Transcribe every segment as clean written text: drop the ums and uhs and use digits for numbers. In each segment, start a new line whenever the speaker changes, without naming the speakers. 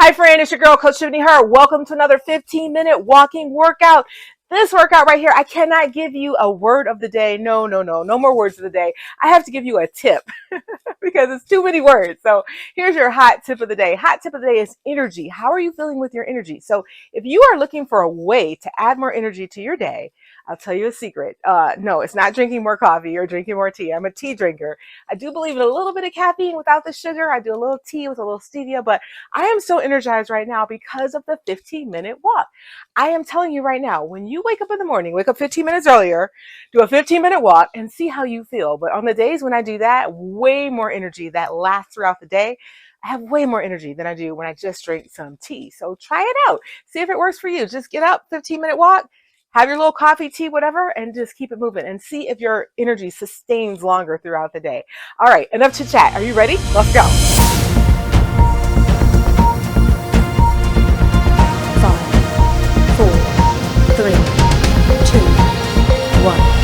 Hi friend, it's your girl Coach Tiffany Hurt. Welcome to another 15-minute walking workout. This workout right here, I cannot give you a word of the day. No more words of the day. I have to give you a tip because it's too many words. So here's your hot tip of the day. Hot tip of the day is energy. How are you feeling with your energy? So if you are looking for a way to add more energy to your day, I'll tell you a secret. No, it's not drinking more coffee or drinking more tea. I'm a tea drinker. I do believe in a little bit of caffeine without the sugar. I do a little tea with a little stevia, but I am so energized right now because of the 15-minute walk. I am telling you right now, when you wake up in the morning, wake up 15 minutes earlier, do a 15-minute walk and see how you feel. But on the days when I do that, way more energy that lasts throughout the day. I have way more energy than I do when I just drink some tea. So try it out. See if it works for you. Just get up, 15-minute walk, have your little coffee, tea, whatever, and just keep it moving and see if your energy sustains longer throughout the day. All right, enough chit chat. Are you ready? Let's go. 5, 4, 3, 2, 1.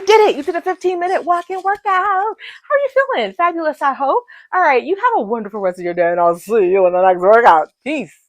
did it. You did a 15-minute walk-in workout. How are you feeling? Fabulous, I hope. All right, you have a wonderful rest of your day, and I'll see you in the next workout. Peace.